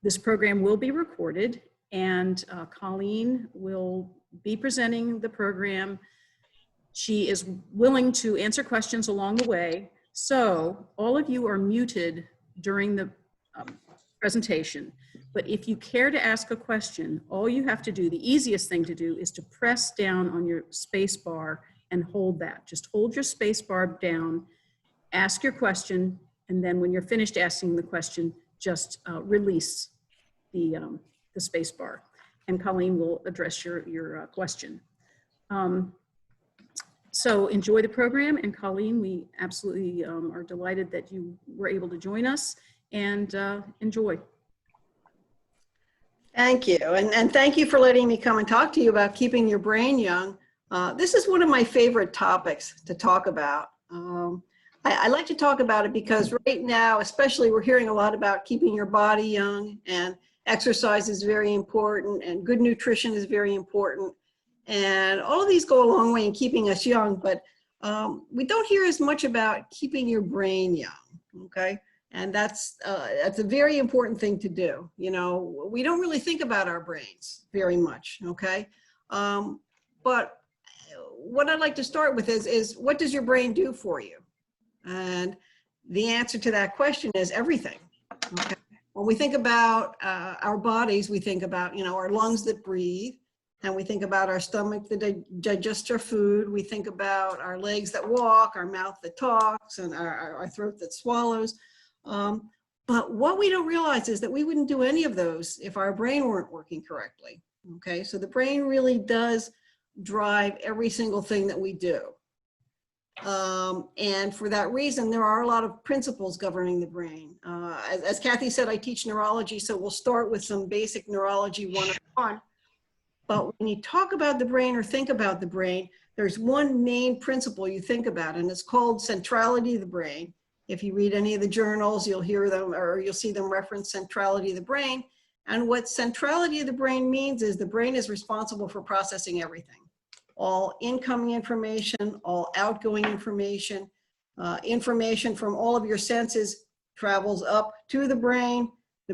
This program will be recorded, and Colleen will be presenting the program. She is willing to answer questions along the way. So all of you are muted during the presentation. But if you care to ask a question, all you have to do, the easiest thing to do, is to press down on your space bar and hold that. Just hold your space bar down, ask your question, and then when you're finished asking the question, just release the space bar. And Colleen will address your question. So enjoy the program, and Colleen, we absolutely are delighted that you were able to join us, and enjoy. Thank you, and thank you for letting me come and talk to you about keeping your brain young. This is one of my favorite topics to talk about. I like to talk about it because right now, especially, we're hearing a lot about keeping your body young, and exercise is very important, and good nutrition is very important. And all of these go a long way in keeping us young, but we don't hear as much about keeping your brain young, okay? And that's a very important thing to do. You know, we don't really think about our brains very much, okay? But what I'd like to start with is what does your brain do for you? And the answer to that question is everything, okay? When we think about our bodies, we think about, you know, our lungs that breathe, and we think about our stomach that digests our food. We think about our legs that walk, our mouth that talks, and our throat that swallows. But what we don't realize is that we wouldn't do any of those if our brain weren't working correctly. Okay, so the brain really does drive every single thing that we do. And for that reason, there are a lot of principles governing the brain. As Kathy said, I teach neurology, so we'll start with some basic neurology 101. But when you talk about the brain or think about the brain, there's one main principle you think about, and it's called centrality of the brain. If you read any of the journals, you'll hear them, or you'll see them reference centrality of the brain. And what centrality of the brain means is the brain is responsible for processing everything. All incoming information, all outgoing information, information from all of your senses travels up to the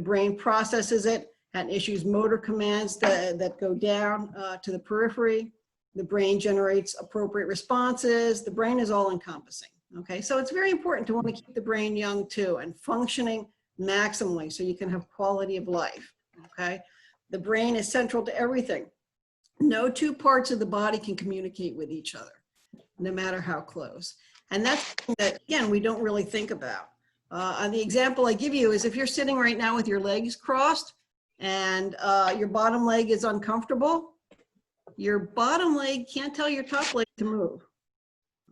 brain processes it and issues motor commands that go down to the periphery. The brain generates appropriate responses. The brain is all encompassing, okay? So it's very important to want to keep the brain young too and functioning maximally so you can have quality of life, okay? The brain is central to everything. No two parts of the body can communicate with each other, no matter how close. And that's something that, again, we don't really think about. And the example I give you is if you're sitting right now with your legs crossed and your bottom leg is uncomfortable, your bottom leg can't tell your top leg to move,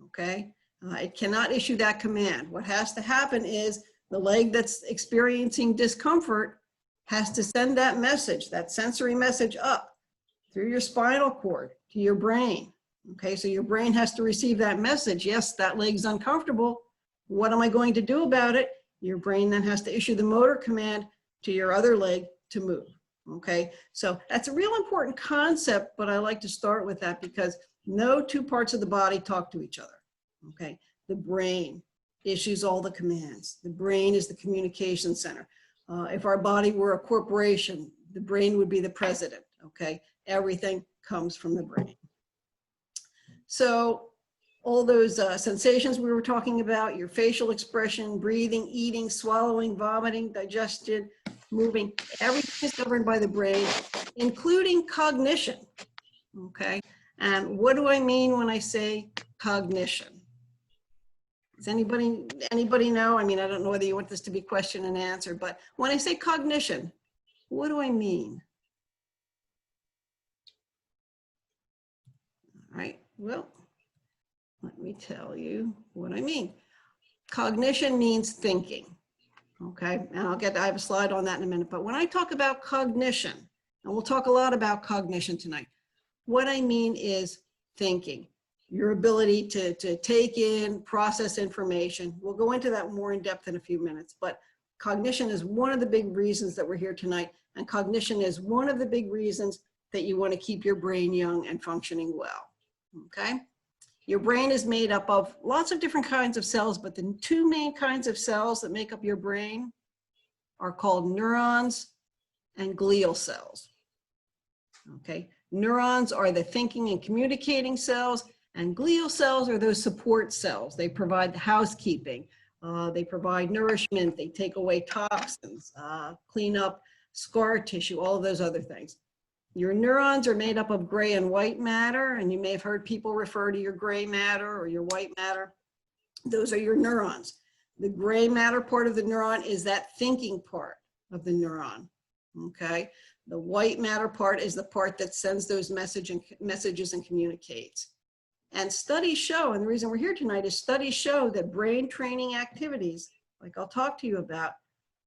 okay? It cannot issue that command. What has to happen is the leg that's experiencing discomfort has to send that message, that sensory message up through your spinal cord to your brain. Okay, so your brain has to receive that message. Yes, that leg's uncomfortable. What am I going to do about it? Your brain then has to issue the motor command to your other leg to move. Okay, so that's a real important concept, but I like to start with that because no two parts of the body talk to each other. Okay, the brain issues all the commands. The brain is the communication center. If our body were a corporation, the brain would be the president. Okay, everything comes from the brain. So all those sensations we were talking about, your facial expression, breathing, eating, swallowing, vomiting, digestion, moving, everything is governed by the brain, including cognition, okay? And what do I mean when I say cognition? Does anybody know? I mean, I don't know whether you want this to be question and answer, but when I say cognition, what do I mean? All right, well, let me tell you what I mean. Cognition means thinking, okay? And I have a slide on that in a minute, but when I talk about cognition, and we'll talk a lot about cognition tonight, what I mean is thinking, your ability to take in, process information. We'll go into that more in depth in a few minutes, but cognition is one of the big reasons that we're here tonight, and cognition is one of the big reasons that you want to keep your brain young and functioning well, okay? Your brain is made up of lots of different kinds of cells, but the two main kinds of cells that make up your brain are called neurons and glial cells. Okay, neurons are the thinking and communicating cells, and glial cells are those support cells. They provide the housekeeping, they provide nourishment, they take away toxins, clean up scar tissue, all of those other things. Your neurons are made up of gray and white matter, and you may have heard people refer to your gray matter or your white matter. Those are your neurons. The gray matter part of the neuron is that thinking part of the neuron, okay? The white matter part is the part that sends those messages and communicates. And studies show, and the reason we're here tonight is studies show that brain training activities, like I'll talk to you about,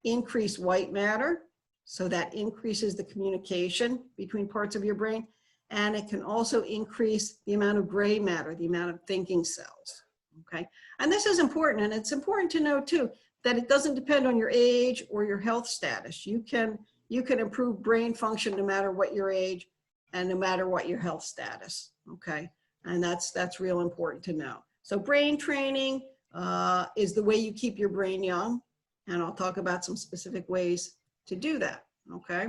increase white matter, so that increases the communication between parts of your brain, and it can also increase the amount of gray matter, the amount of thinking cells, okay? And this is important, and it's important to know too, that it doesn't depend on your age or your health status. You can improve brain function no matter what your age and no matter what your health status, okay? And that's real important to know. So brain training is the way you keep your brain young, and I'll talk about some specific ways to do that, okay?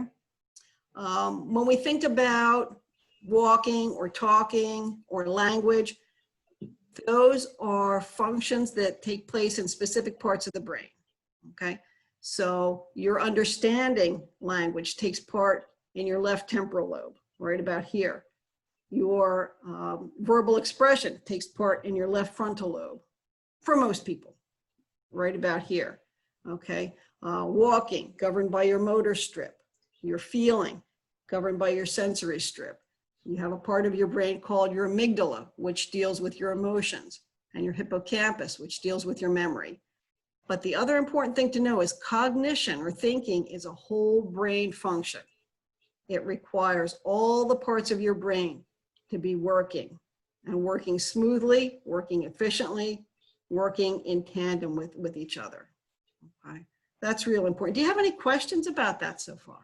When we think about walking or talking or language, those are functions that take place in specific parts of the brain, okay? So your understanding language takes part in your left temporal lobe, right about here. Your verbal expression takes part in your left frontal lobe, for most people, right about here, okay? Walking, governed by your motor strip. Your feeling, governed by your sensory strip. You have a part of your brain called your amygdala, which deals with your emotions, and your hippocampus, which deals with your memory. But the other important thing to know is cognition, or thinking, is a whole brain function. It requires all the parts of your brain to be working, and working smoothly, working efficiently, working in tandem with each other, okay? That's real important. Do you have any questions about that so far?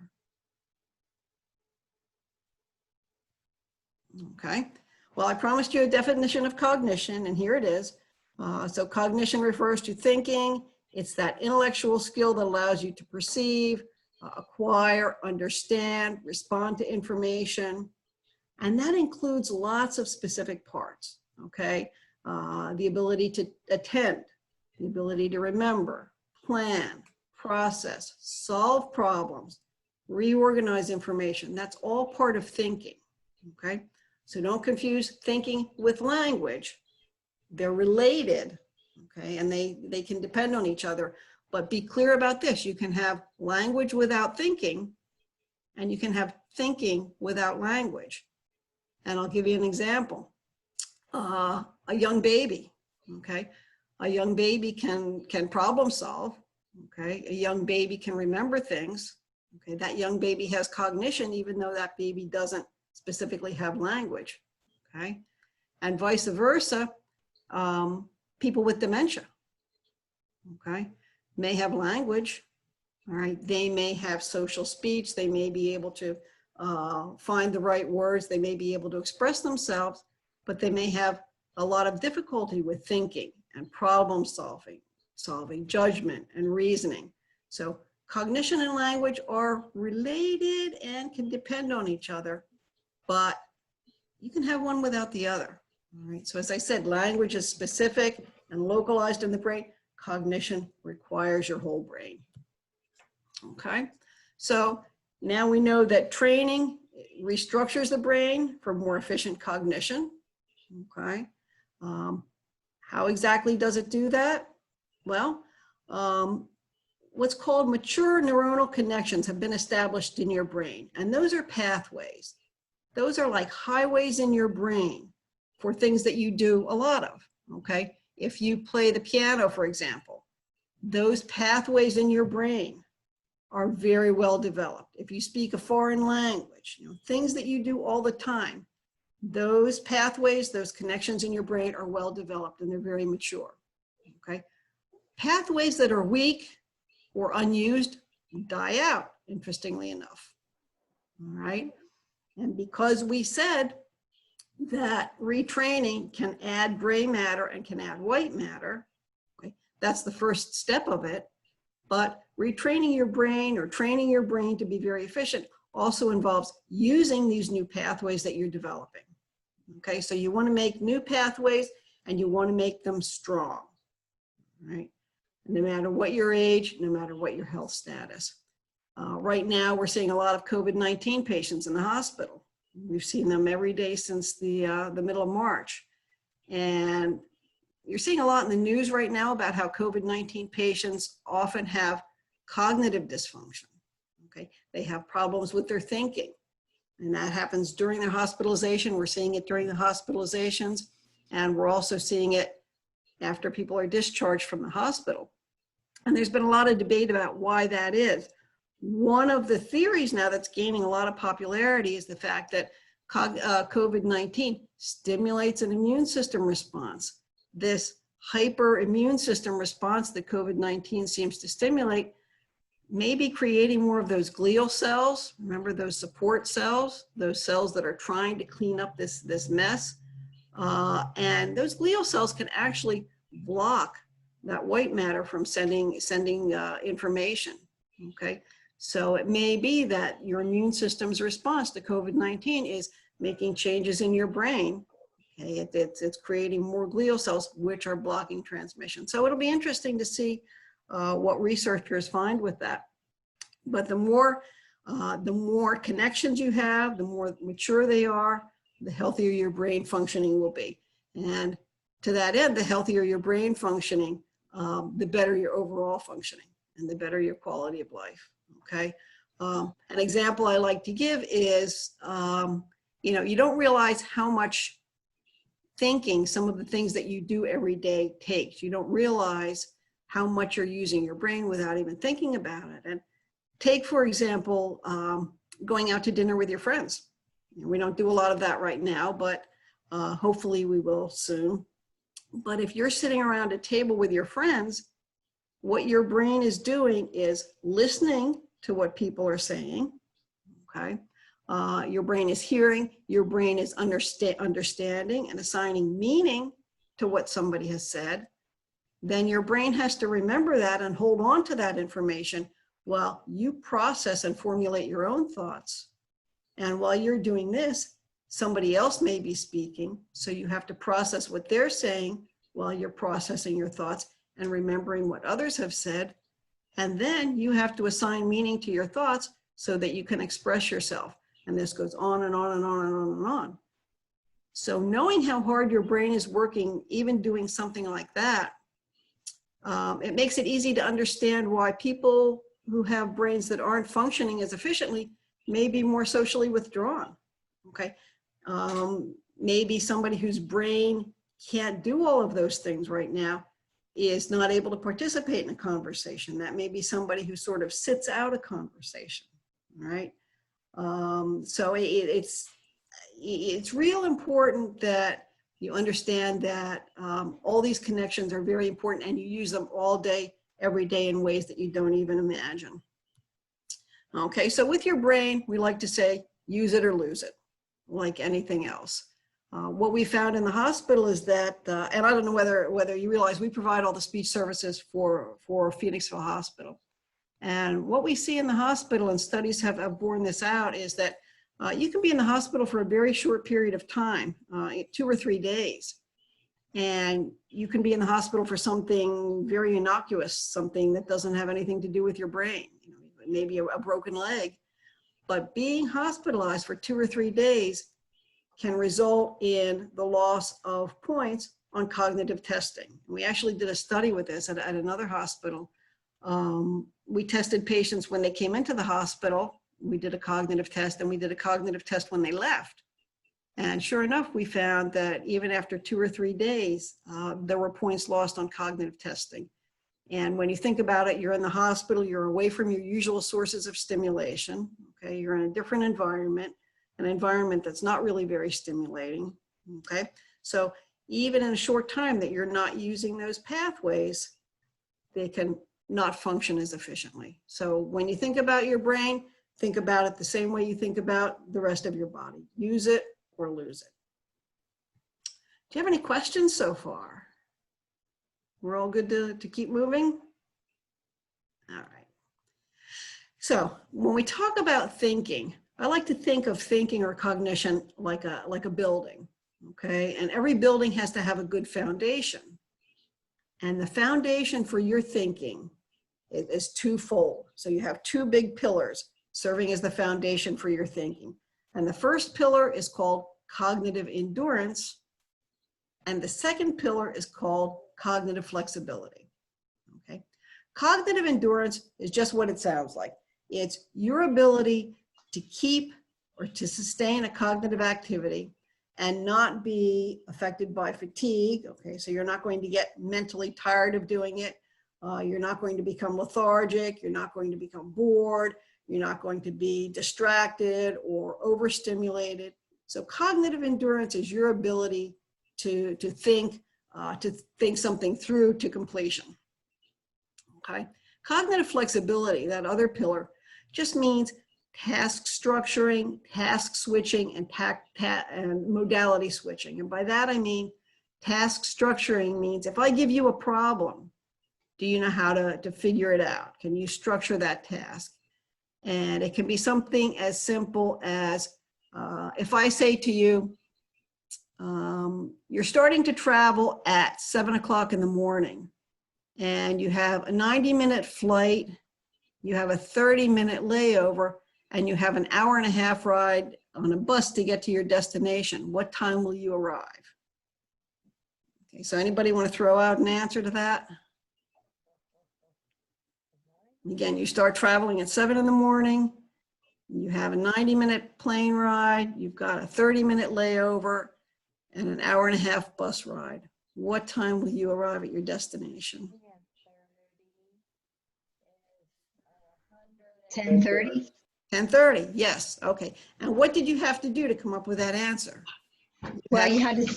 Okay, well, I promised you a definition of cognition, and here it is. So cognition refers to thinking. It's that intellectual skill that allows you to perceive, acquire, understand, respond to information. And that includes lots of specific parts, okay? The ability to attend, the ability to remember, plan, process, solve problems, reorganize information. That's all part of thinking, okay? So don't confuse thinking with language. They're related, okay? And they can depend on each other, but be clear about this. You can have language without thinking, and you can have thinking without language. And I'll give you an example. A young baby, okay? A young baby can problem solve, okay? A young baby can remember things, okay? That young baby has cognition, even though that baby doesn't specifically have language, okay? And vice versa, people with dementia, okay, may have language, all right? They may have social speech, they may be able to find the right words, they may be able to express themselves, but they may have a lot of difficulty with thinking and problem solving, judgment and reasoning. So cognition and language are related and can depend on each other, but you can have one without the other. All right, so as I said, language is specific and localized in the brain. Cognition requires your whole brain. Okay, so now we know that training restructures the brain for more efficient cognition. Okay, how exactly does it do that? Well, what's called mature neuronal connections have been established in your brain, and those are pathways. Those are like highways in your brain for things that you do a lot of, okay? If you play the piano, for example, those pathways in your brain are very well developed. If you speak a foreign language, things that you do all the time, those pathways, those connections in your brain are well developed and they're very mature, okay? Pathways that are weak or unused die out, interestingly enough, all right? And because we said that retraining can add gray matter and can add white matter, okay, that's the first step of it. But retraining your brain or training your brain to be very efficient also involves using these new pathways that you're developing. Okay, so you want to make new pathways and you want to make them strong, right? No matter what your age, no matter what your health status. Right now, we're seeing a lot of COVID-19 patients in the hospital. We've seen them every day since the middle of March. And you're seeing a lot in the news right now about how COVID-19 patients often have cognitive dysfunction. Okay, they have problems with their thinking. And that happens during their hospitalization. We're seeing it during the hospitalizations. And we're also seeing it after people are discharged from the hospital. And there's been a lot of debate about why that is. One of the theories now that's gaining a lot of popularity is the fact that COVID-19 stimulates an immune system response. This hyper immune system response that COVID-19 seems to stimulate may be creating more of those glial cells. Remember those support cells, those cells that are trying to clean up this mess. And those glial cells can actually block that white matter from sending information, okay? So it may be that your immune system's response to COVID-19 is making changes in your brain. Okay? It's creating more glial cells, which are blocking transmission. So it'll be interesting to see what researchers find with that. But the more connections you have, the more mature they are, the healthier your brain functioning will be. And to that end, the healthier your brain functioning, the better your overall functioning and the better your quality of life, okay? An example I like to give is, you don't realize how much thinking some of the things that you do every day takes. You don't realize how much you're using your brain without even thinking about it. And take, for example, going out to dinner with your friends. We don't do a lot of that right now, but hopefully we will soon. But if you're sitting around a table with your friends, what your brain is doing is listening to what people are saying, okay? Your brain is hearing, your brain is understanding and assigning meaning to what somebody has said. Then your brain has to remember that and hold on to that information while you process and formulate your own thoughts. And while you're doing this, somebody else may be speaking, so you have to process what they're saying while you're processing your thoughts and remembering what others have said. And then you have to assign meaning to your thoughts so that you can express yourself. And this goes on and on and on and on and on. So knowing how hard your brain is working, even doing something like that, it makes it easy to understand why people who have brains that aren't functioning as efficiently may be more socially withdrawn, okay? Maybe somebody whose brain can't do all of those things right now is not able to participate in a conversation. That may be somebody who sort of sits out a conversation, right? So it's real important that you understand that all these connections are very important and you use them all day, every day in ways that you don't even imagine. Okay, so with your brain, we like to say, use it or lose it, like anything else. What we found in the hospital is that, and I don't know whether you realize, we provide all the speech services for Phoenixville Hospital. And what we see in the hospital, and studies have borne this out, is that you can be in the hospital for a very short period of time, 2 or 3 days. And you can be in the hospital for something very innocuous, something that doesn't have anything to do with your brain, maybe a broken leg. But being hospitalized for 2 or 3 days can result in the loss of points on cognitive testing. We actually did a study with this at another hospital. We tested patients when they came into the hospital. We did a cognitive test, and we did a cognitive test when they left. And sure enough, we found that even after 2 or 3 days, there were points lost on cognitive testing. And when you think about it, you're in the hospital, you're away from your usual sources of stimulation, okay? You're in a different environment, an environment that's not really very stimulating, okay? So even in a short time that you're not using those pathways, they can not function as efficiently. So when you think about your brain, think about it the same way you think about the rest of your body. Use it or lose it. Do you have any questions so far? We're all good to keep moving? All right. So when we talk about thinking, I like to think of thinking or cognition like a building, okay? And every building has to have a good foundation. And the foundation for your thinking is twofold. So you have two big pillars serving as the foundation for your thinking. And the first pillar is called cognitive endurance. And the second pillar is called cognitive flexibility, okay? Cognitive endurance is just what it sounds like. It's your ability to keep or to sustain a cognitive activity and not be affected by fatigue, okay? So you're not going to get mentally tired of doing it. You're not going to become lethargic. You're not going to become bored. You're not going to be distracted or overstimulated. So cognitive endurance is your ability to think something through to completion, okay? Cognitive flexibility, that other pillar, just means task structuring, task switching, and modality switching. And by that I mean task structuring means if I give you a problem, do you know how to figure it out? Can you structure that task? And it can be something as simple as if I say to you, you're starting to travel at 7 o'clock in the morning and you have a 90-minute flight, you have a 30-minute layover, and you have an hour-and-a-half ride on a bus to get to your destination. What time will you arrive? Okay, so anybody want to throw out an answer to that? Again, you start traveling at 7 in the morning, you have a 90-minute plane ride, you've got a 30-minute layover, and an hour-and-a-half bus ride. What time will you arrive at your destination? 10:30. 10:30, yes, okay. And what did you have to do to come up with that answer? Well, you had to,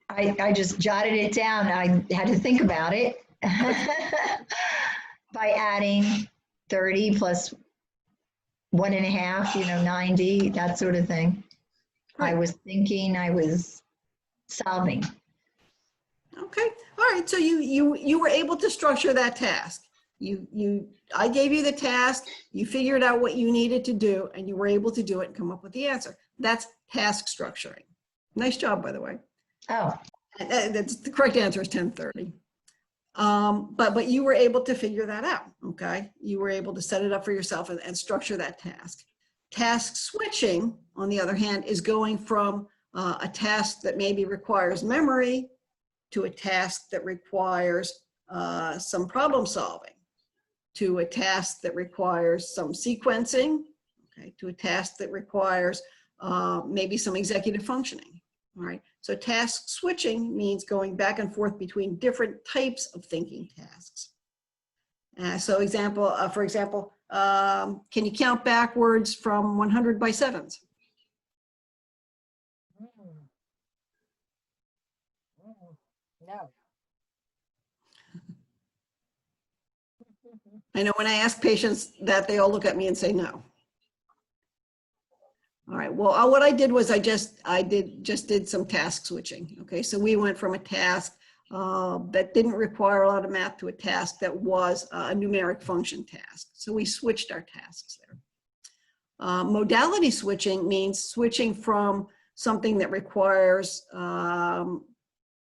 I just jotted it down. I had to think about it by adding 30 plus 1.5, 90, that sort of thing. I was thinking, I was solving. Okay, all right, so you were able to structure that task. I gave you the task, you figured out what you needed to do, and you were able to do it and come up with the answer. That's task structuring. Nice job, by the way. Oh, That's the correct answer is 10:30. But you were able to figure that out, okay? You were able to set it up for yourself and structure that task. Task switching, on the other hand, is going from a task that maybe requires memory to a task that requires some problem solving, to a task that requires some sequencing, okay, to a task that requires maybe some executive functioning, all right? So task switching means going back and forth between different types of thinking tasks. So for example, can you count backwards from 100 by sevens? no. I know when I ask patients that, they all look at me and say no. All right, well, what I did was I just did some task switching, okay? So we went from a task that didn't require a lot of math to a task that was a numeric function task. So we switched our tasks there. Modality switching means switching from something that requires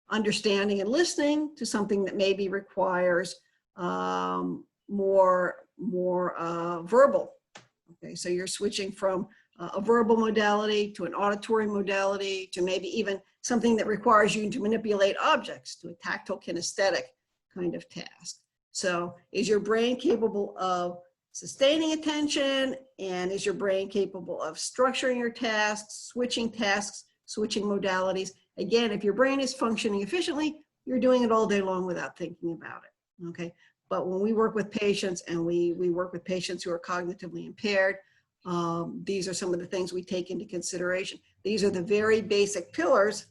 understanding and listening to something that maybe requires more verbal. Okay, so you're switching from a verbal modality to an auditory modality to maybe even something that requires you to manipulate objects, to a tactile kinesthetic kind of task. So is your brain capable of sustaining attention, and is your brain capable of structuring your tasks, switching modalities? Again, if your brain is functioning efficiently, you're doing it all day long without thinking about it, okay? But when we work with patients, and we work with patients who are cognitively impaired, these are some of the things we take into consideration. These are the very basic pillars,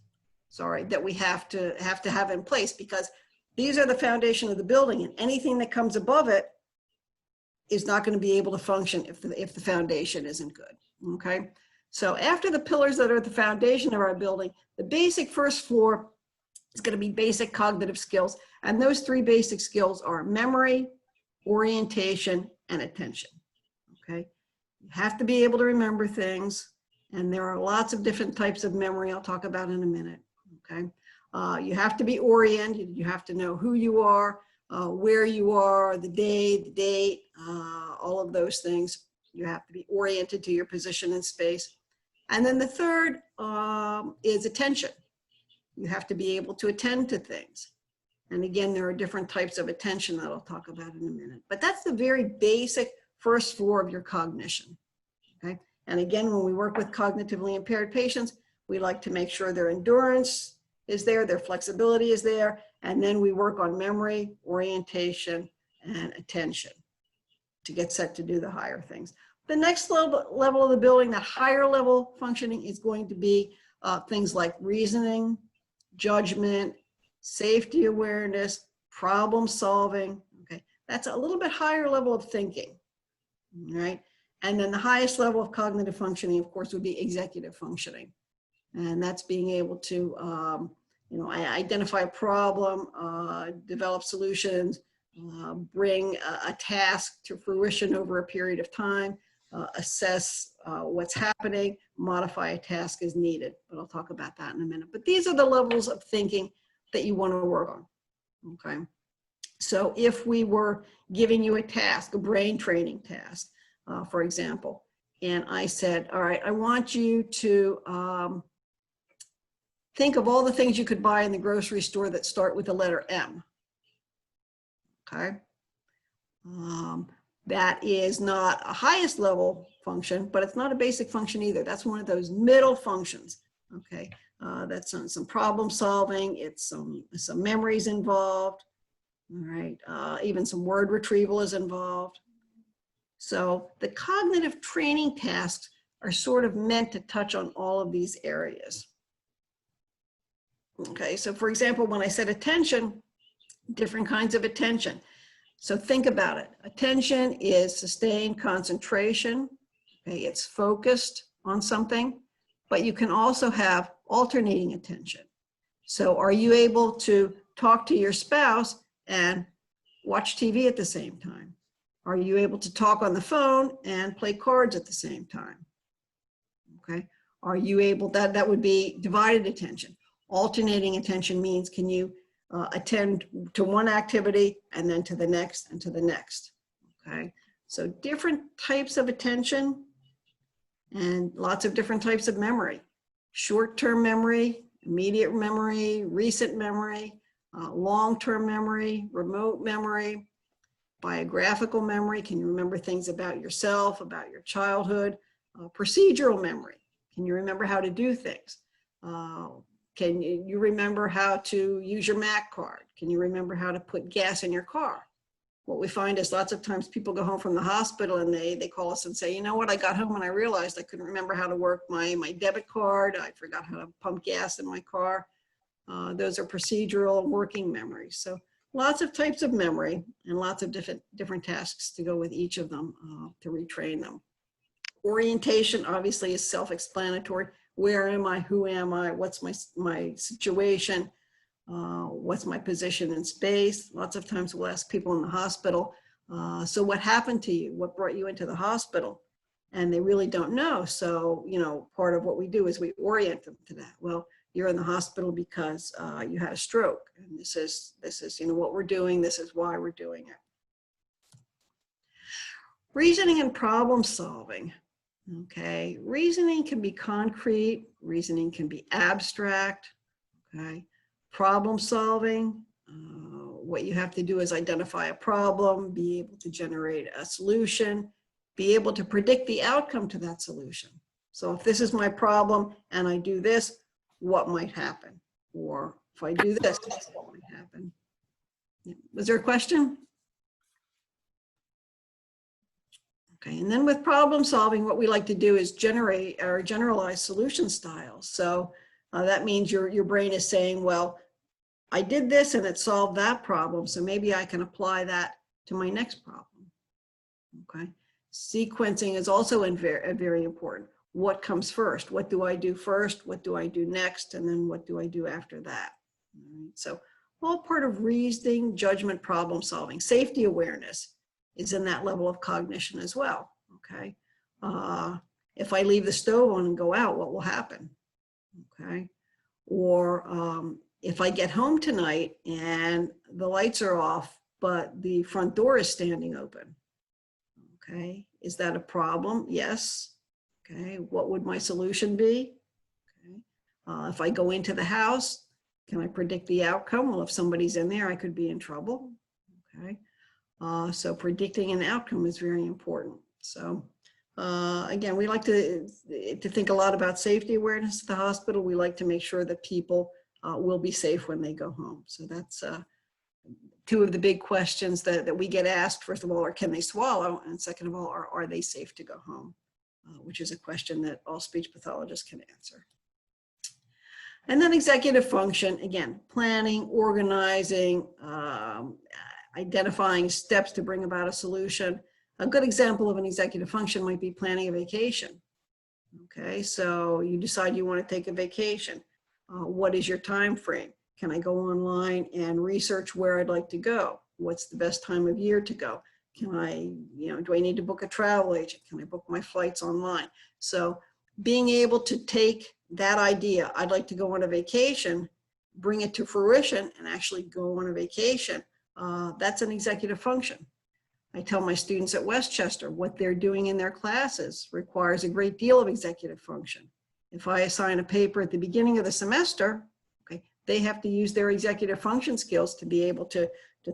that we have to have in place, because these are the foundation of the building, and anything that comes above it is not going to be able to function if the foundation isn't good, okay? So after the pillars that are the foundation of our building, the basic first floor is going to be basic cognitive skills, and those three basic skills are memory, orientation, and attention. Okay, you have to be able to remember things, and there are lots of different types of memory I'll talk about in a minute. Okay, you have to be oriented. You have to know who you are, where you are, the day, the date, all of those things. You have to be oriented to your position in space. And then the third is attention. You have to be able to attend to things. And again, there are different types of attention that I'll talk about in a minute. But that's the very basic first floor of your cognition. Okay. And again, when we work with cognitively impaired patients, we like to make sure their endurance is there, their flexibility is there, and then we work on memory, orientation, and attention to get set to do the higher things. The next level of the building, that higher level functioning, is going to be things like reasoning, judgment, safety awareness, problem solving. Okay, that's a little bit higher level of thinking, right? And then the highest level of cognitive functioning, of course, would be executive functioning. And that's being able to, identify a problem, develop solutions, bring a task to fruition over a period of time, assess what's happening, modify a task as needed. But I'll talk about that in a minute. But these are the levels of thinking that you want to work on, okay? So if we were giving you a task, a brain training task, for example, and I said, all right, I want you to think of all the things you could buy in the grocery store that start with the letter M, okay? That is not a highest level function, but it's not a basic function either. That's one of those middle functions, okay? That's some problem solving, it's some memories involved, all right? Even some word retrieval is involved. So the cognitive training tasks are sort of meant to touch on all of these areas. Okay, so for example, when I said attention, different kinds of attention. So think about it. Attention is sustained concentration. Okay, it's focused on something, but you can also have alternating attention. So are you able to talk to your spouse and watch TV at the same time? Are you able to talk on the phone and play cards at the same time? Okay, are you able, that would be divided attention. Alternating attention means can you attend to one activity and then to the next and to the next, okay? So different types of attention and lots of different types of memory. Short-term memory, immediate memory, recent memory, long-term memory, remote memory, biographical memory. Can you remember things about yourself, about your childhood? Procedural memory. Can you remember how to do things? Can you remember how to use your MAC card? Can you remember how to put gas in your car? What we find is lots of times people go home from the hospital and they call us and say, you know what, I got home and I realized I couldn't remember how to work my debit card. I forgot how to pump gas in my car. Those are procedural and working memories. So lots of types of memory and lots of different tasks to go with each of them to retrain them. Orientation obviously is self-explanatory. Where am I? Who am I? What's my situation? What's my position in space? Lots of times we'll ask people in the hospital, so what happened to you? What brought you into the hospital? And they really don't know. So, part of what we do is we orient them to that. Well, you're in the hospital because you had a stroke. And this is what we're doing. This is why we're doing it. Reasoning and problem solving. Okay, reasoning can be concrete, reasoning can be abstract, okay? Problem solving, what you have to do is identify a problem, be able to generate a solution, be able to predict the outcome to that solution. So if this is my problem and I do this, what might happen? Or if I do this, what might happen? Was there a question? Okay, and then with problem solving, what we like to do is generate or generalize solution styles. So that means your brain is saying, well, I did this and it solved that problem, so maybe I can apply that to my next problem. Okay, sequencing is also very important. What comes first? What do I do first? What do I do next? And then what do I do after that? All right, so all part of reasoning, judgment, problem solving. Safety awareness. is in that level of cognition as well, okay? If I leave the stove on and go out, what will happen, okay? Or if I get home tonight and the lights are off, but the front door is standing open, okay? Is that a problem? Yes. Okay, what would my solution be? Okay. If I go into the house, can I predict the outcome? Well, if somebody's in there, I could be in trouble. Okay, so predicting an outcome is very important. So again, we like to think a lot about safety awareness at the hospital. We like to make sure that people will be safe when they go home. So that's two of the big questions that we get asked. First of all, are can they swallow? And second of all, are they safe to go home? Which is a question that all speech pathologists can answer. And then executive function, again, planning, organizing, identifying steps to bring about a solution. A good example of an executive function might be planning a vacation. Okay, so you decide you want to take a vacation. What is your time frame? Can I go online and research where I'd like to go? What's the best time of year to go? Can I, do I need to book a travel agent? Can I book my flights online? So being able to take that idea, I'd like to go on a vacation, bring it to fruition and actually go on a vacation, that's an executive function. I tell my students at Westchester what they're doing in their classes requires a great deal of executive function. If I assign a paper at the beginning of the semester, okay, they have to use their executive function skills to be able to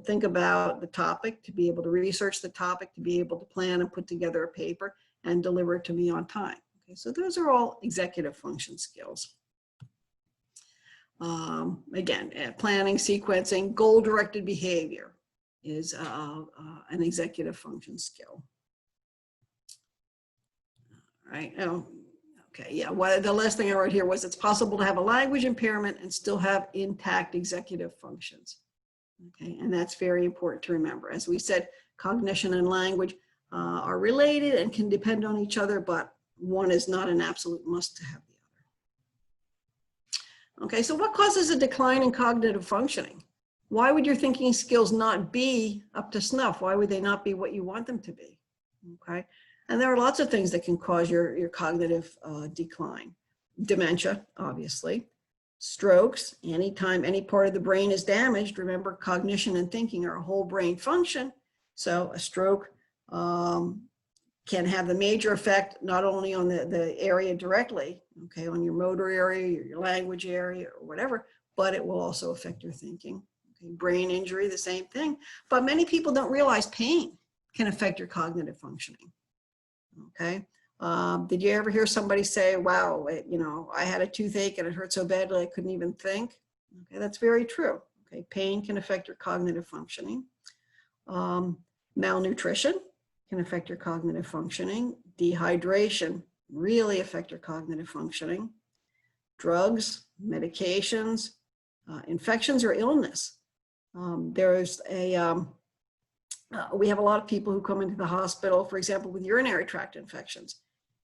think about the topic, to be able to research the topic, to be able to plan and put together a paper and deliver it to me on time. Okay, so those are all executive function skills. Again, planning, sequencing, goal-directed behavior is an executive function skill. All right. Oh, okay. Yeah. Well, the last thing I wrote here was it's possible to have a language impairment and still have intact executive functions. Okay, and that's very important to remember. As we said, cognition and language are related and can depend on each other, but one is not an absolute must to have the other. Okay, so what causes a decline in cognitive functioning? Why would your thinking skills not be up to snuff? Why would they not be what you want them to be? Okay, and there are lots of things that can cause your cognitive decline. Dementia, obviously. Strokes, anytime any part of the brain is damaged, remember cognition and thinking are a whole brain function. So a stroke can have the major effect not only on the area directly, okay, on your motor area, your language area, or whatever, but it will also affect your thinking. Okay, brain injury, the same thing. But many people don't realize pain can affect your cognitive functioning. Okay. Did you ever hear somebody say, wow, I had a toothache and it hurt so badly I couldn't even think? Okay, that's very true. Okay, pain can affect your cognitive functioning. Malnutrition can affect your cognitive functioning. Dehydration really affect your cognitive functioning. Drugs, medications, infections or illness. We have a lot of people who come into the hospital, for example, with urinary tract infections.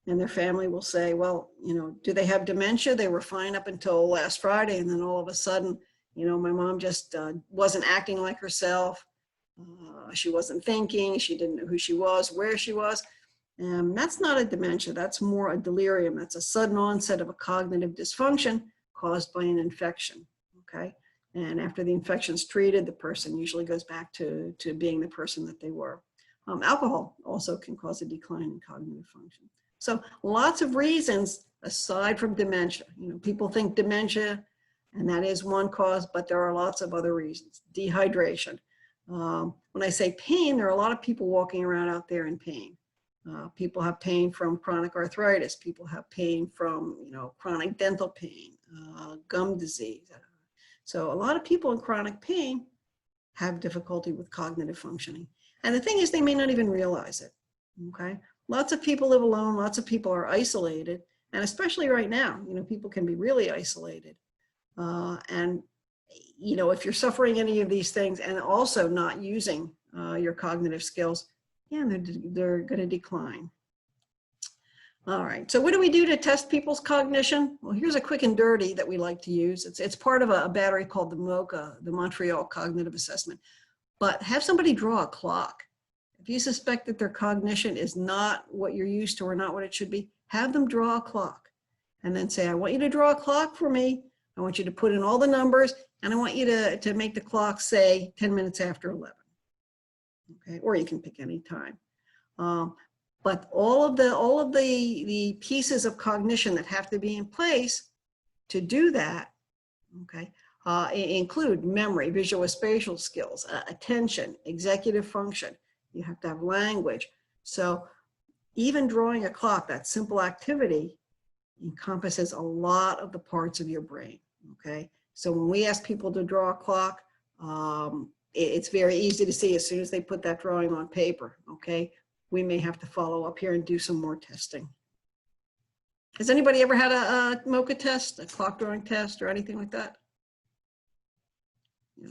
And their family will say, well, do they have dementia? They were fine up until last Friday. And then all of a sudden, my mom just wasn't acting like herself. She wasn't thinking. She didn't know who she was, where she was. And that's not a dementia. That's more a delirium. That's a sudden onset of a cognitive dysfunction caused by an infection. Okay. And after the infection's treated, the person usually goes back to being the person that they were. Alcohol also can cause a decline in cognitive function. So lots of reasons aside from dementia. People think dementia, and that is one cause, but there are lots of other reasons. Dehydration. When I say pain, there are a lot of people walking around out there in pain. People have pain from chronic arthritis. People have pain from, chronic dental pain, gum disease. So a lot of people in chronic pain have difficulty with cognitive functioning. And the thing is, they may not even realize it, okay? Lots of people live alone. Lots of people are isolated. And especially right now, people can be really isolated. And if you're suffering any of these things and also not using your cognitive skills, yeah, they're going to decline. All right, so what do we do to test people's cognition? Well, here's a quick and dirty that we like to use. It's part of a battery called the MOCA, the Montreal Cognitive Assessment. But have somebody draw a clock. If you suspect that their cognition is not what you're used to or not what it should be, have them draw a clock and then say, I want you to draw a clock for me. I want you to put in all the numbers, and I want you to make the clock say 10 minutes after 11. Okay, or you can pick any time. But all of the pieces of cognition that have to be in place to do that, okay, include memory, visuospatial skills, attention, executive function. You have to have language. So even drawing a clock, that simple activity, encompasses a lot of the parts of your brain, okay? So when we ask people to draw a clock, it's very easy to see as soon as they put that drawing on paper, okay? We may have to follow up here and do some more testing. Has anybody ever had a MOCA test, a clock drawing test, or anything like that?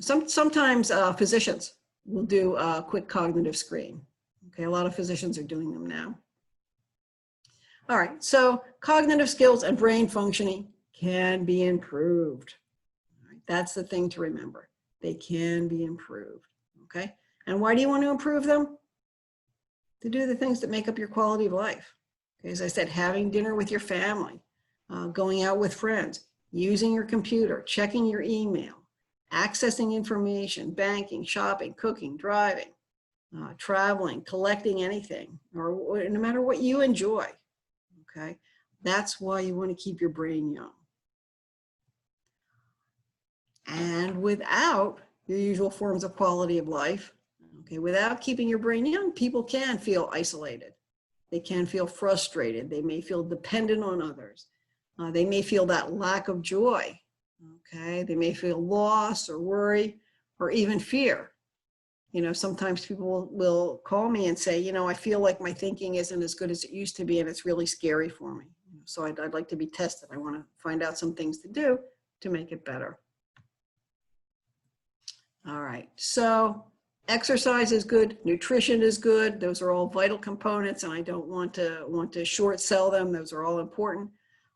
Sometimes physicians will do a quick cognitive screen. Okay, a lot of physicians are doing them now. All right, so cognitive skills and brain functioning can be improved. All right, that's the thing to remember. They can be improved, okay? And why do you want to improve them? To do the things that make up your quality of life. Okay, as I said, having dinner with your family, going out with friends, using your computer, checking your email, accessing information, banking, shopping, cooking, driving, traveling, collecting anything, or no matter what you enjoy, okay? That's why you want to keep your brain young. And without your usual forms of quality of life, okay, without keeping your brain young, people can feel isolated. They can feel frustrated. They may feel dependent on others. They may feel that lack of joy. Okay, they may feel loss or worry or even fear. You know, sometimes people will call me and say, you know, I feel like my thinking isn't as good as it used to be, and it's really scary for me. So I'd like to be tested. I want to find out some things to do to make it better. All right, so exercise is good, nutrition is good. Those are all vital components, and I don't want to short sell them. Those are all important.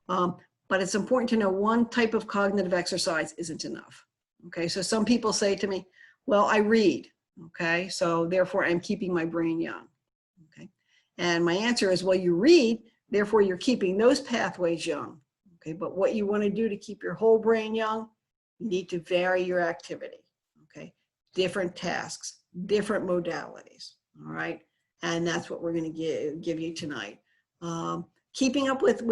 But it's important to know one type of cognitive exercise isn't enough. Okay, so some people say to me, well, I read, okay, so therefore I'm keeping my brain young. Okay, and my answer is, well, you read, therefore you're keeping those pathways young. Okay, but what you want to do to keep your whole brain young, you need to vary your activity. Okay, different tasks, different modalities. All right, and that's what we're going to give you tonight. Keeping up with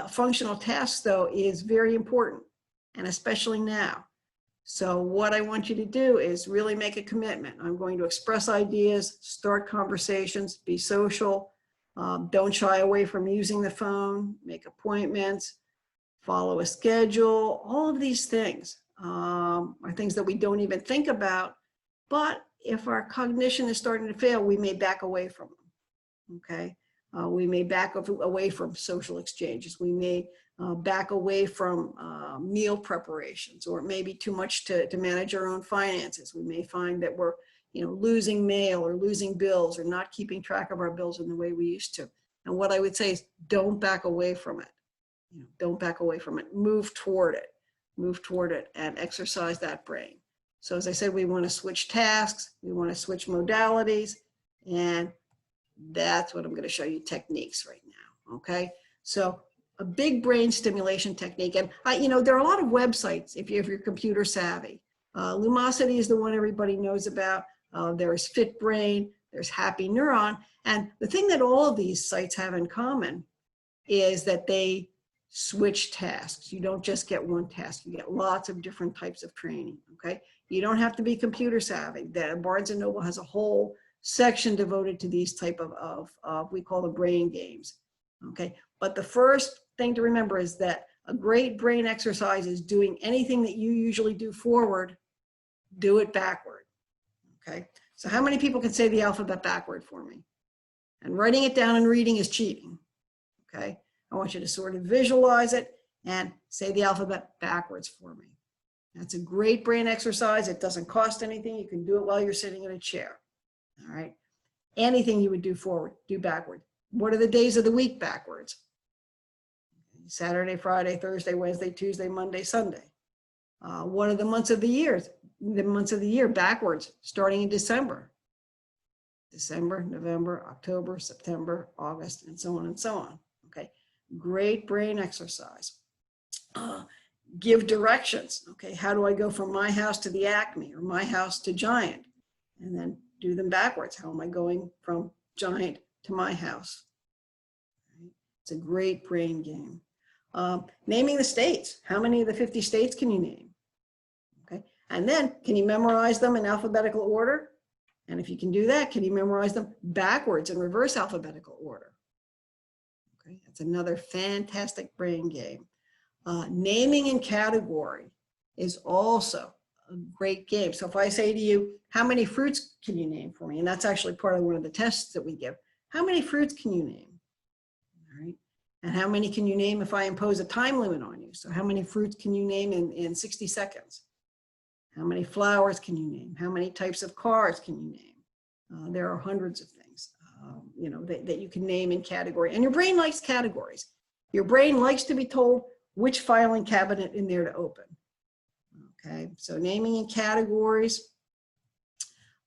functional tasks, though, is very important, and especially now. So what I want you to do is really make a commitment. I'm going to express ideas, start conversations, be social, don't shy away from using the phone, make appointments, follow a schedule. All of these things are things that we don't even think about, but if our cognition is starting to fail, we may back away from them, okay? We may back away from social exchanges. We may back away from meal preparations, or it may be too much to manage our own finances. We may find that we're losing mail or losing bills or not keeping track of our bills in the way we used to. And what I would say is don't back away from it. Don't back away from it. Move toward it. Move toward it and exercise that brain. So as I said, we want to switch tasks. We want to switch modalities, and that's what I'm going to show you techniques right now, okay? So a big brain stimulation technique, and there are a lot of websites if you're computer savvy. Lumosity is the one everybody knows about. There's FitBrain, there's Happy Neuron, and the thing that all of these sites have in common is that they switch tasks. You don't just get one task, you get lots of different types of training, okay? You don't have to be computer savvy. Barnes & Noble has a whole section devoted to these type of we call the brain games, okay? But the first thing to remember is that a great brain exercise is doing anything that you usually do forward, do it backward, okay? So how many people can say the alphabet backward for me? And writing it down and reading is cheating, okay? I want you to sort of visualize it and say the alphabet backwards for me. That's a great brain exercise. It doesn't cost anything. You can do it while you're sitting in a chair. All right. Anything you would do forward, do backward. What are the days of the week backwards? Saturday, Friday, Thursday, Wednesday, Tuesday, Monday, Sunday. What are the months of the year? The months of the year backwards, starting in December. December, November, October, September, August, and so on and so on. Okay, great brain exercise. Give directions. Okay, how do I go from my house to the Acme or my house to Giant? And then do them backwards. How am I going from Giant to my house? It's a great brain game. Naming the states. How many of the 50 states can you name? Okay, and then can you memorize them in alphabetical order? And if you can do that, can you memorize them backwards in reverse alphabetical order? Okay, that's another fantastic brain game. Naming in category is also a great game. So if I say to you, how many fruits can you name for me? And that's actually part of one of the tests that we give. How many fruits can you name? All right. And how many can you name if I impose a time limit on you? So how many fruits can you name in 60 seconds? How many flowers can you name? How many types of cars can you name? There are hundreds of things, you know, that you can name in category. And your brain likes categories. Your brain likes to be told which filing cabinet in there to open. Okay, so naming in categories.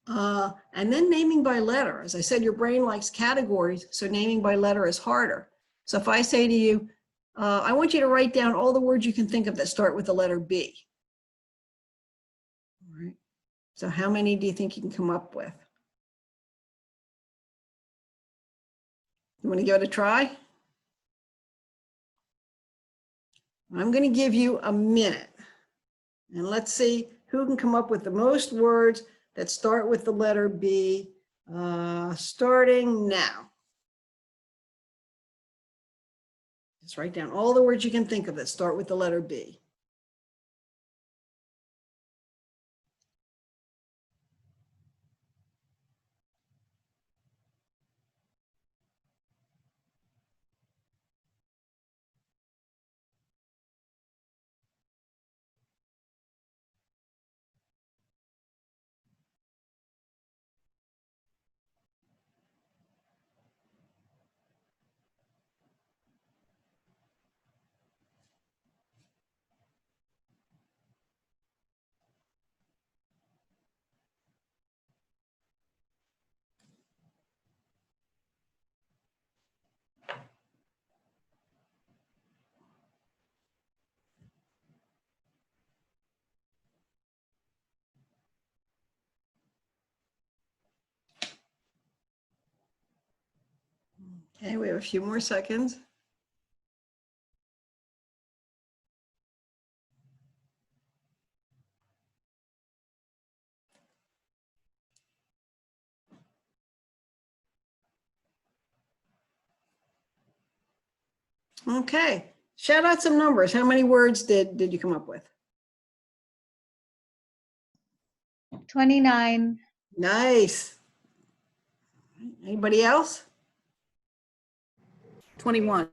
And then naming by letter. As I said, your brain likes categories, so naming by letter is harder. So if I say to you, I want you to write down all the words you can think of that start with the letter B. All right. So how many do you think you can come up with? You want to give it a try? I'm going to give you a minute. And let's see who can come up with the most words that start with the letter B, starting now. Just write down all the words you can think of that start with the letter B. Okay, we have a few more seconds. Okay, shout out some numbers. How many words did you come up with? 29. Nice. Anybody else? 21.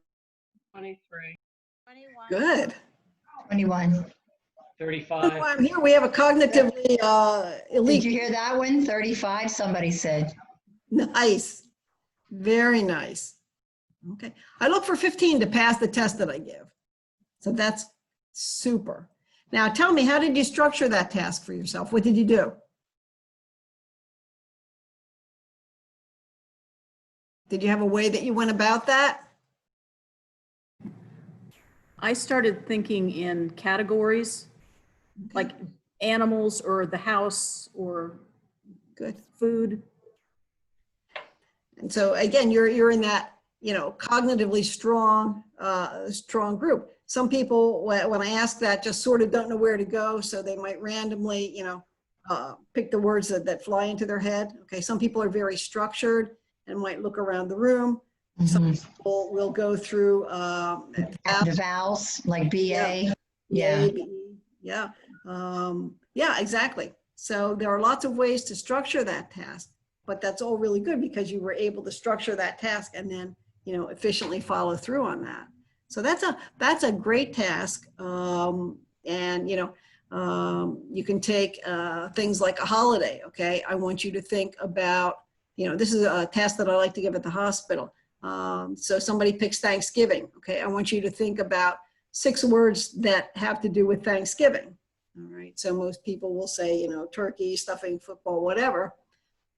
23, 21. Good. 21. 35, Oh, I'm here. We have a cognitively Did elite. you hear that one? 35, somebody said. Nice. Very nice. Okay. I look for 15 to pass the test that I give. So that's super. Now tell me, how did you structure that task for yourself? What did you do? Did you have a way that you went about that? I started thinking in categories, like animals or the house or Good. food. And so again, you're in that, you know, cognitively strong, strong group. Some people, when I ask that, just sort of don't know where to go. So they might randomly, you know, pick the words that fly into their head. Okay. Some people are very structured and might look around the room. Some people will go through The vowels, like BA. Yeah. Yeah. Yeah, exactly. So there are lots of ways to structure that task, but that's all really good because you were able to structure that task and then, you know, efficiently follow through on that. So that's a great task. And, you know, you can take things like a holiday. Okay. I want you to think about, you know, this is a task that I like to give at the hospital. So somebody picks Thanksgiving. Okay. I want you to think about 6 words that have to do with Thanksgiving. All right. So most people will say, you know, turkey, stuffing, football, whatever.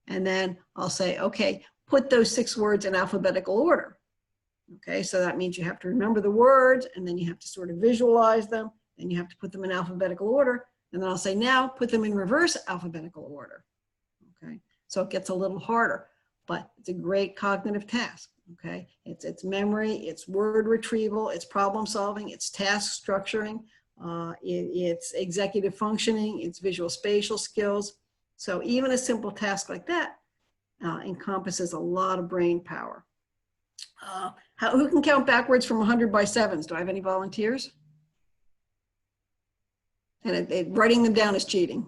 And then I'll say, okay, put those 6 words in alphabetical order. Okay, so that means you have to remember the words, and then you have to sort of visualize them, and you have to put them in alphabetical order. And then I'll say, now put them in reverse alphabetical order. Okay, so it gets a little harder, but it's a great cognitive task. Okay, it's memory, it's word retrieval, it's problem solving, it's task structuring, it's executive functioning, it's visual spatial skills. So even a simple task like that encompasses a lot of brain power. Who can count backwards from 100 by 7s? Do I have any volunteers? And writing them down is cheating.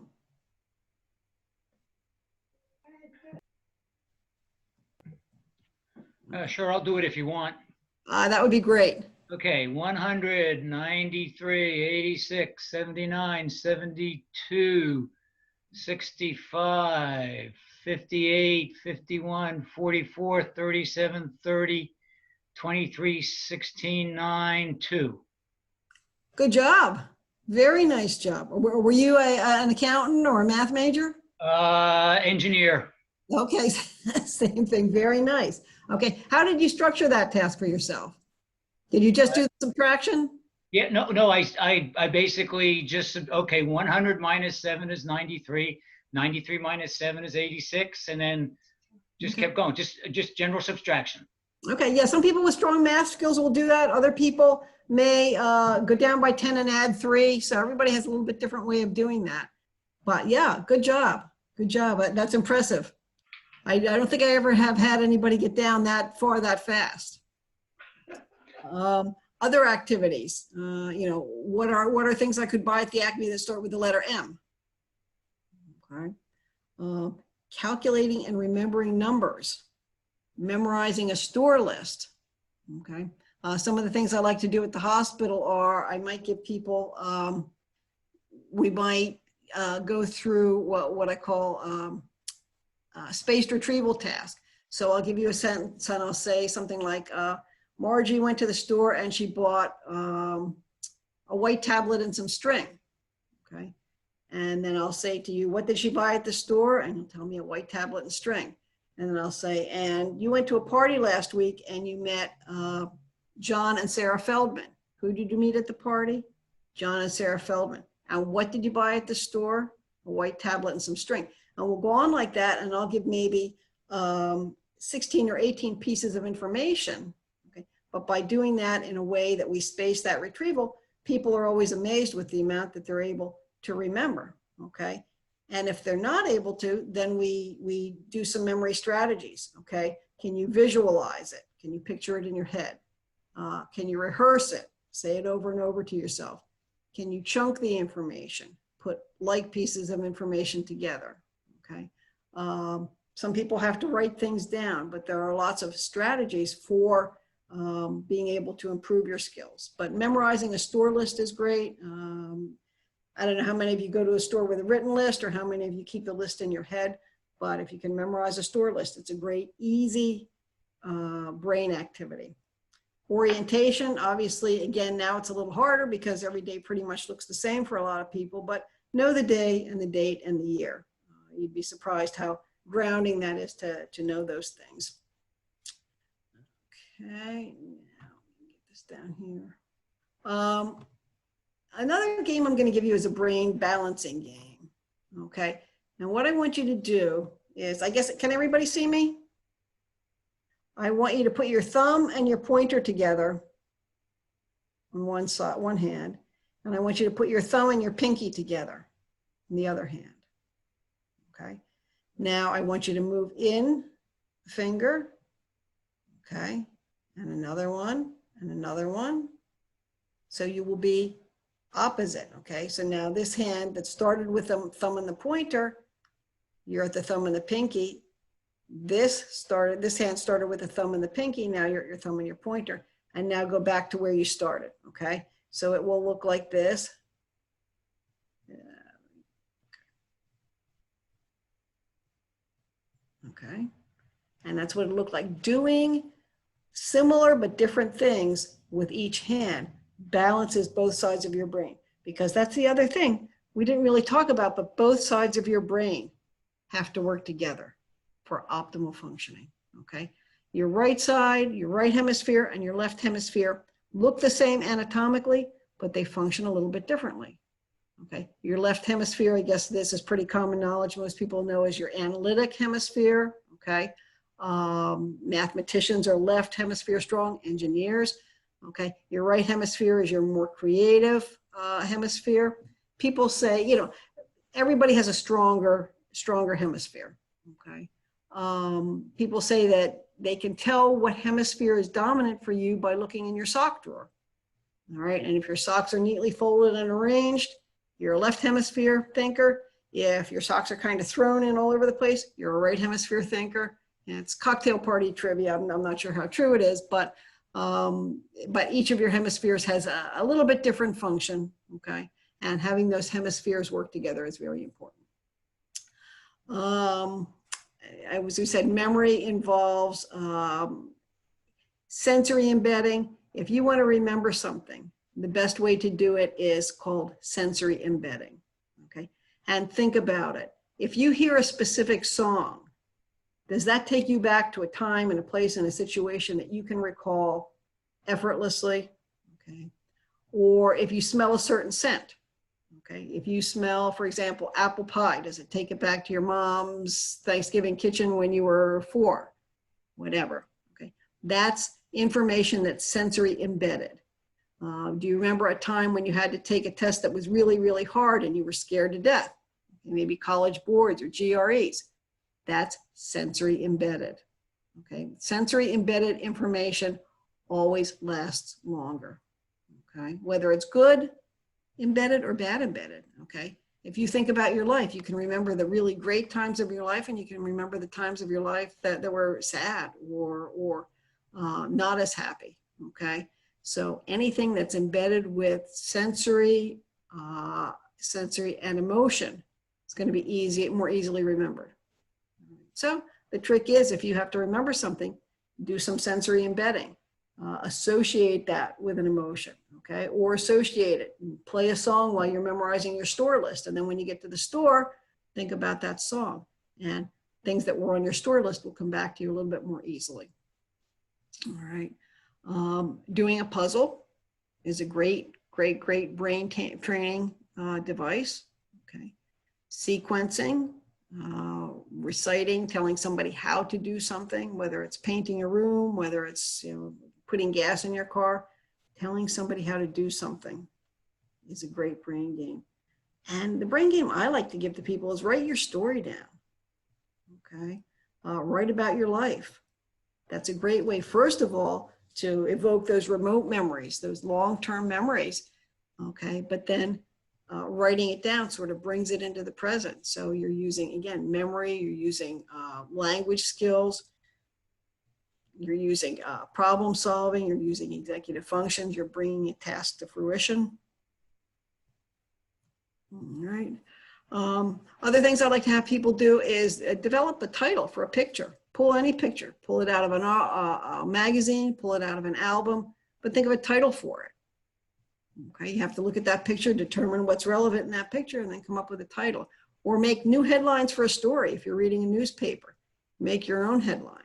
Sure, I'll do it if you want. That would be great. Okay, 100, 93, 86, 79, 72, 65, 58, 51, 44, 37, 30, 23, 16, 9, 2. Good job. Very nice job. Were you an accountant or a math major? Engineer. Okay, same thing. Very nice. Okay, how did you structure that task for yourself? Did you just do the subtraction? Yeah, no, I basically just, okay, 100 minus 7 is 93, 93 minus 7 is 86, and then just Okay. kept going, just general subtraction. Okay, yeah, some people with strong math skills will do that. Other people may go down by 10 and add 3. So everybody has a little bit different way of doing that. But yeah, good job. Good job. That's impressive. I don't think I ever have had anybody get down that far that fast. Other activities, what are things I could buy at the Acme that start with the letter M? Okay. Calculating and remembering numbers, memorizing a store list. Okay. Some of the things I like to do at the hospital are I might give people, we might go through what I call spaced retrieval task. So I'll give you a sentence and I'll say something like, Margie went to the store and she bought a white tablet and some string. Okay. And then I'll say to you, what did she buy at the store? And you'll tell me a white tablet and string. And then I'll say, and you went to a party last week and you met John and Sarah Feldman. Who did you meet at the party? John and Sarah Feldman. And what did you buy at the store? A white tablet and some string. And we'll go on like that, and I'll give maybe 16 or 18 pieces of information. Okay? But by doing that in a way that we space that retrieval, people are always amazed with the amount that they're able to remember. Okay? And if they're not able to, then we do some memory strategies. Okay? Can you visualize it? Can you picture it in your head? Can you rehearse it? Say it over and over to yourself. Can you chunk the information? Put like pieces of information together. Okay. Some people have to write things down, but there are lots of strategies for being able to improve your skills. But memorizing a store list is great. I don't know how many of you go to a store with a written list or how many of you keep the list in your head, but if you can memorize a store list, it's a great, easy brain activity. Orientation, obviously, again, now it's a little harder because every day pretty much looks the same for a lot of people, but know the day and the date and the year. You'd be surprised how grounding that is to know those things. Okay, now let me get this down here. Another game I'm going to give you is a brain balancing game. Okay, and what I want you to do is, I guess, can everybody see me? I want you to put your thumb and your pointer together on one side, one hand, and I want you to put your thumb and your pinky together in the other hand. Okay. Now I want you to move in a finger. Okay. And another one and another one. So you will be opposite. Okay. So now this hand that started with the thumb and the pointer, you're at the thumb and the pinky. This hand started with the thumb and the pinky. Now you're at your thumb and your pointer. And now go back to where you started. Okay. So it will look like this. Okay, and that's what it looked like. Doing similar but different things with each hand balances both sides of your brain, because that's the other thing we didn't really talk about, but both sides of your brain have to work together. for optimal functioning, okay? Your right side, your right hemisphere, and your left hemisphere look the same anatomically, but they function a little bit differently, okay? Your left hemisphere, I guess this is pretty common knowledge, most people know is your analytic hemisphere, okay? Mathematicians are left hemisphere strong, engineers, okay? Your right hemisphere is your more creative hemisphere. People say, you know, everybody has a stronger hemisphere, okay? People say that they can tell what hemisphere is dominant for you by looking in your sock drawer, all right? And if your socks are neatly folded and arranged, you're a left hemisphere thinker. If your socks are kind of thrown in all over the place, you're a right hemisphere thinker. And it's cocktail party trivia. I'm not sure how true it is, but each of your hemispheres has a little bit different function, okay? And having those hemispheres work together is very important. As we said, memory involves sensory embedding. If you want to remember something, the best way to do it is called sensory embedding, okay? And think about it. If you hear a specific song, does that take you back to a time and a place and a situation that you can recall effortlessly, okay? Or if you smell a certain scent, okay? If you smell, for example, apple pie, does it take it back to your mom's Thanksgiving kitchen when you were 4? Whatever, okay? That's information that's sensory embedded. Do you remember a time when you had to take a test that was really, really hard and you were scared to death? Maybe college boards or GREs. That's sensory embedded, okay? Sensory embedded information always lasts longer, okay? Whether it's good embedded or bad embedded, okay? If you think about your life, you can remember the really great times of your life and you can remember the times of your life that were sad or not as happy, okay? So anything that's embedded with sensory and emotion is going to be more easily remembered. So the trick is, if you have to remember something, do some sensory embedding. Associate that with an emotion, okay? Or associate it. Play a song while you're memorizing your store list. And then when you get to the store, think about that song. And things that were on your store list will come back to you a little bit more easily. All right. Doing a puzzle is a great brain training device, okay? Sequencing. Reciting, telling somebody how to do something, whether it's painting a room, whether it's, you know, putting gas in your car, telling somebody how to do something is a great brain game. And the brain game I like to give to people is write your story down, okay? Write about your life. That's a great way, first of all, to evoke those remote memories, those long-term memories, okay? But then writing it down sort of brings it into the present. So you're using, again, memory, you're using language skills, you're using problem solving, you're using executive functions, you're bringing a task to fruition. All right. Other things I'd like to have people do is develop a title for a picture. Pull any picture, pull it out of a magazine, pull it out of an album, but think of a title for it. Okay, you have to look at that picture, determine what's relevant in that picture, and then come up with a title. Or make new headlines for a story. If you're reading a newspaper, make your own headline.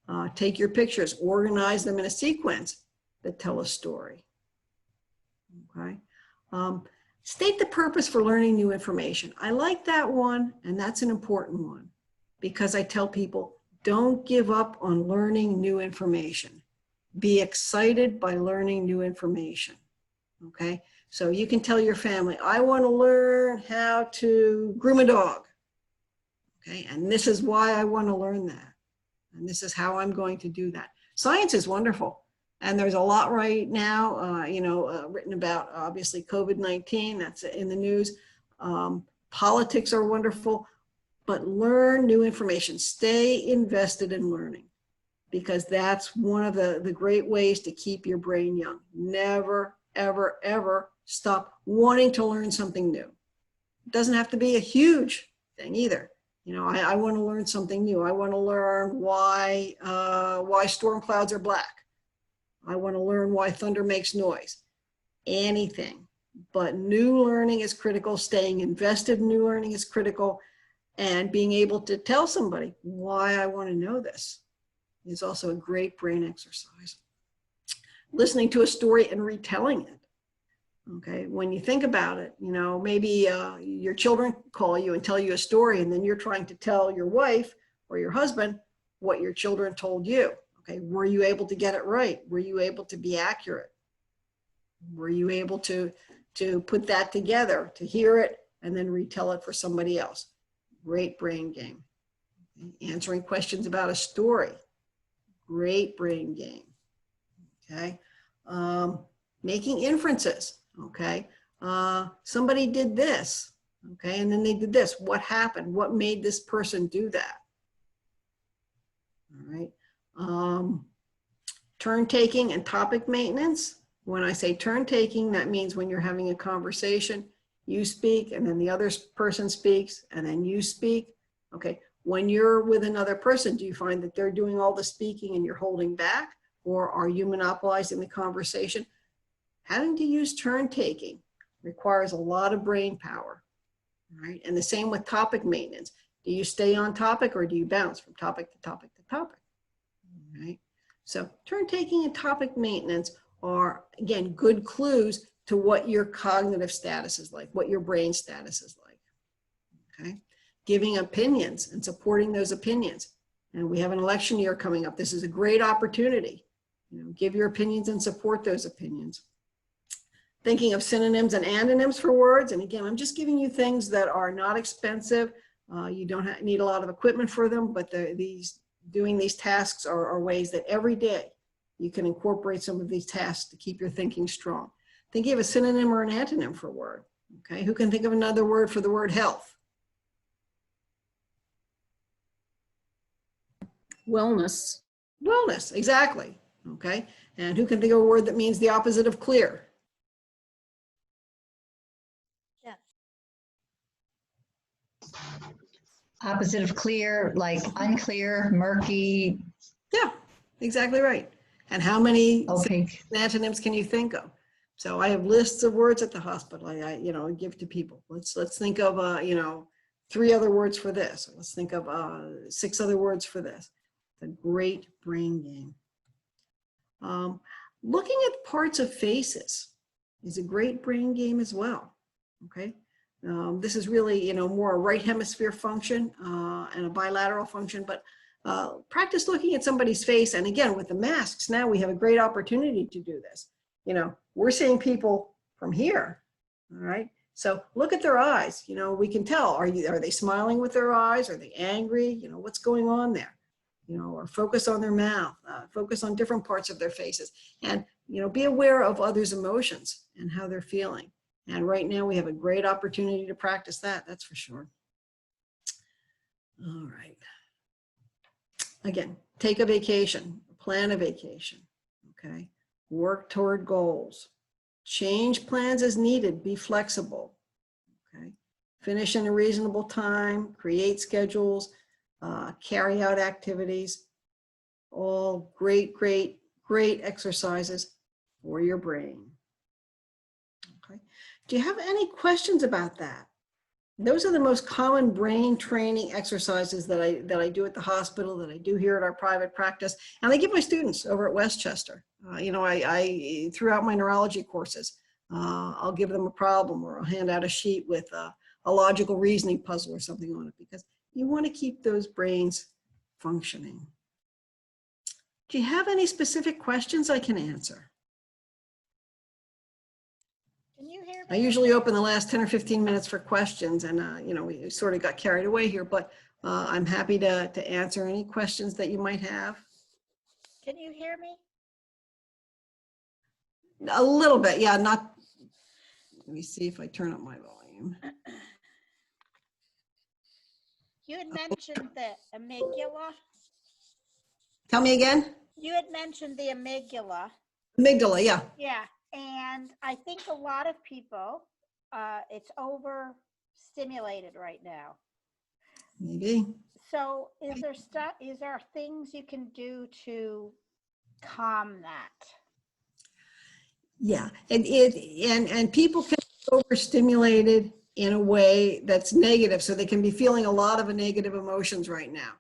Okay. Take your pictures, organize them in a sequence that tell a story. Okay. State the purpose for learning new information. I like that one, and that's an important one, because I tell people, don't give up on learning new information. Be excited by learning new information, okay? So you can tell your family, I want to learn how to groom a dog, okay? And this is why I want to learn that. And this is how I'm going to do that. Science is wonderful. And there's a lot right now, written about, obviously, COVID-19, that's in the news. Politics are wonderful, but learn new information. Stay invested in learning, because that's one of the great ways to keep your brain young. Never, ever, ever stop wanting to learn something new. It doesn't have to be a huge thing either. You know, I want to learn something new. I want to learn why storm clouds are black. I want to learn why thunder makes noise. Anything. But new learning is critical. Staying invested in new learning is critical. And being able to tell somebody why I want to know this is also a great brain exercise. Listening to a story and retelling it. Okay, when you think about it, you know, maybe your children call you and tell you a story, and then you're trying to tell your wife or your husband what your children told you. Okay, were you able to get it right? Were you able to be accurate? Were you able to put that together, to hear it and then retell it for somebody else? Great brain game. Okay. Answering questions about a story. Great brain game. Okay. Making inferences. Okay. Somebody did this. Okay. And then they did this. What happened? What made this person do that? All right. Turn taking and topic maintenance. When I say turn taking, that means when you're having a conversation, you speak and then the other person speaks and then you speak. Okay. When you're with another person, do you find that they're doing all the speaking and you're holding back, or are you monopolizing the conversation? Having to use turn taking requires a lot of brain power, right? And the same with topic maintenance. Do you stay on topic or do you bounce from topic to topic to topic, right? So turn taking and topic maintenance are, again, good clues to what your cognitive status is like, what your brain status is like, okay? Giving opinions and supporting those opinions. And we have an election year coming up. This is a great opportunity. You know, give your opinions and support those opinions. Thinking of synonyms and antonyms for words. And again, I'm just giving you things that are not expensive. You don't need a lot of equipment for them, but doing these tasks are ways that every day you can incorporate some of these tasks to keep your thinking strong. Thinking of a synonym or an antonym for a word. Okay, who can think of another word for the word health? Wellness. Wellness, exactly. Okay, and who can think of a word that means the opposite of clear? Opposite of clear, like unclear, murky, Yeah, exactly right. And how many opaque. antonyms can you think of? So I have lists of words at the hospital I give to people. Let's think of 3 other words for this. Let's think of 6 other words for this. It's a great brain game. Looking at parts of faces is a great brain game as well. Okay. This is really, more a right hemisphere function and a bilateral function, but practice looking at somebody's face. And again, with the masks, now we have a great opportunity to do this. We're seeing people from here, all right? So look at their eyes. We can tell, are they smiling with their eyes? Are they angry? What's going on there? Or focus on their mouth, focus on different parts of their faces, and, be aware of others' emotions and how they're feeling. And right now we have a great opportunity to practice that, that's for sure. All right. Again, take a vacation, plan a vacation, okay? Work toward goals. Change plans as needed, be flexible, okay? Finish in a reasonable time, create schedules, carry out activities, all great exercises for your brain. Okay. Do you have any questions about that? Those are the most common brain training exercises that I do at the hospital, that I do here at our private practice, and I give my students over at Westchester. I throughout my neurology courses, I'll give them a problem, or I'll hand out a sheet with a logical reasoning puzzle or something on it, because you want to keep those brains functioning. Do you have any specific questions I can answer? Can you hear me? I usually open the last 10 or 15 minutes for questions, and we sort of got carried away here, but I'm happy to answer any questions that you might have. Can you hear me? A little bit, yeah, not, let me see if I turn up my volume. You had mentioned the amygdala. Tell me again? You had mentioned the amygdala. Amygdala, yeah. Yeah, and I think a lot of people, it's overstimulated right now. Maybe. So is there things you can do to calm that? Yeah, and people can be overstimulated in a way that's negative. So they can be feeling a lot of negative emotions right now.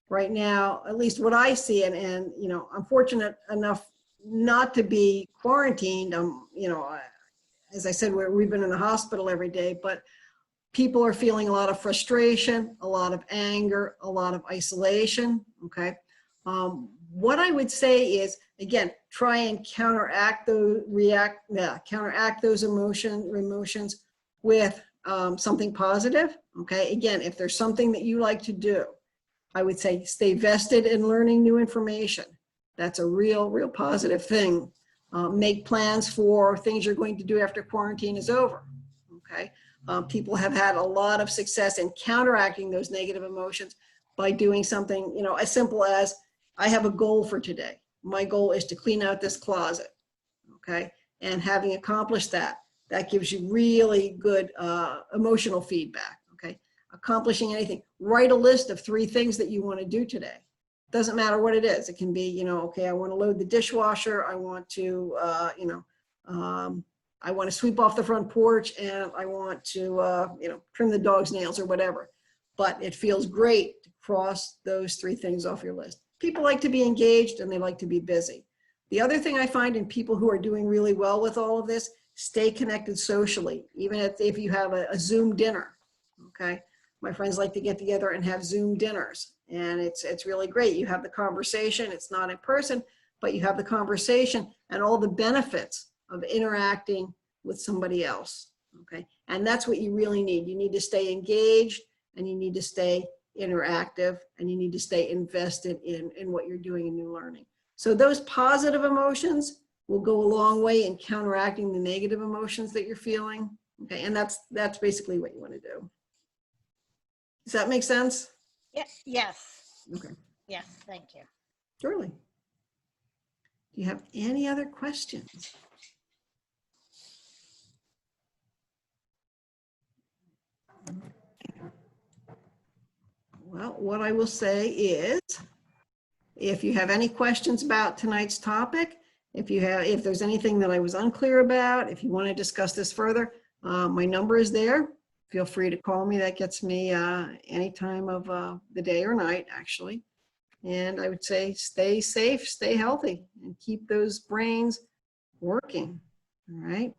Right now, at least what I see, and you know, I'm fortunate enough not to be quarantined. You know, as I said, we've been in the hospital every day, but people are feeling a lot of frustration, a lot of anger, a lot of isolation, okay? What I would say is, again, try and counteract those, counteract those emotions with something positive, okay? Again, if there's something that you like to do, I would say stay vested in learning new information. That's a real positive thing. Make plans for things you're going to do after quarantine is over, okay? People have had a lot of success in counteracting those negative emotions by doing something, you know, as simple as, I have a goal for today. My goal is to clean out this closet, okay? And having accomplished that, that gives you really good emotional feedback, okay? Accomplishing anything, write a list of 3 things that you want to do today. Doesn't matter what it is. It can be, you know, okay, I want to load the dishwasher. I want to, you know, I want to sweep off the front porch, and I want to, you know, trim the dog's nails or whatever. But it feels great to cross those 3 things off your list. People like to be engaged and they like to be busy. The other thing I find in people who are doing really well with all of this, stay connected socially, even if you have a Zoom dinner, okay? My friends like to get together and have Zoom dinners, and it's really great. You have the conversation, it's not in person, but you have the conversation and all the benefits of interacting with somebody else, okay? And that's what you really need. You need to stay engaged, and you need to stay interactive, and you need to stay invested in what you're doing in new learning. So those positive emotions will go a long way in counteracting the negative emotions that you're feeling, okay? And that's basically what you want to do. Does that make sense? Yes. Okay, Yes, thank you. surely. Do you have any other questions? Well, what I will say is, if you have any questions about tonight's topic, if there's anything that I was unclear about, if you want to discuss this further, my number is there. Feel free to call me. That gets me any time of the day or night, actually. And I would say stay safe, stay healthy, and keep those brains working. All right.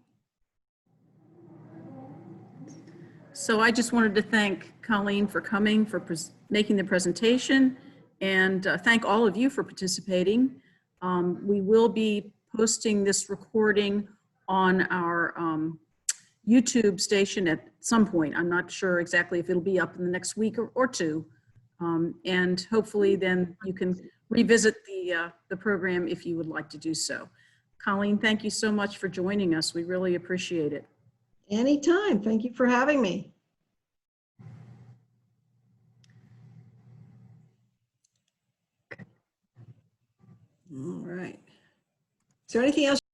So I just wanted to thank Colleen for coming, for making the presentation, and thank all of you for participating. We will be posting this recording on our YouTube station at some point. I'm not sure exactly if it'll be up in the next week or 2. And hopefully then you can revisit the program if you would like to do so. Colleen, thank you so much for joining us. We really appreciate it. Anytime. Thank you for having me. All right. Is there anything else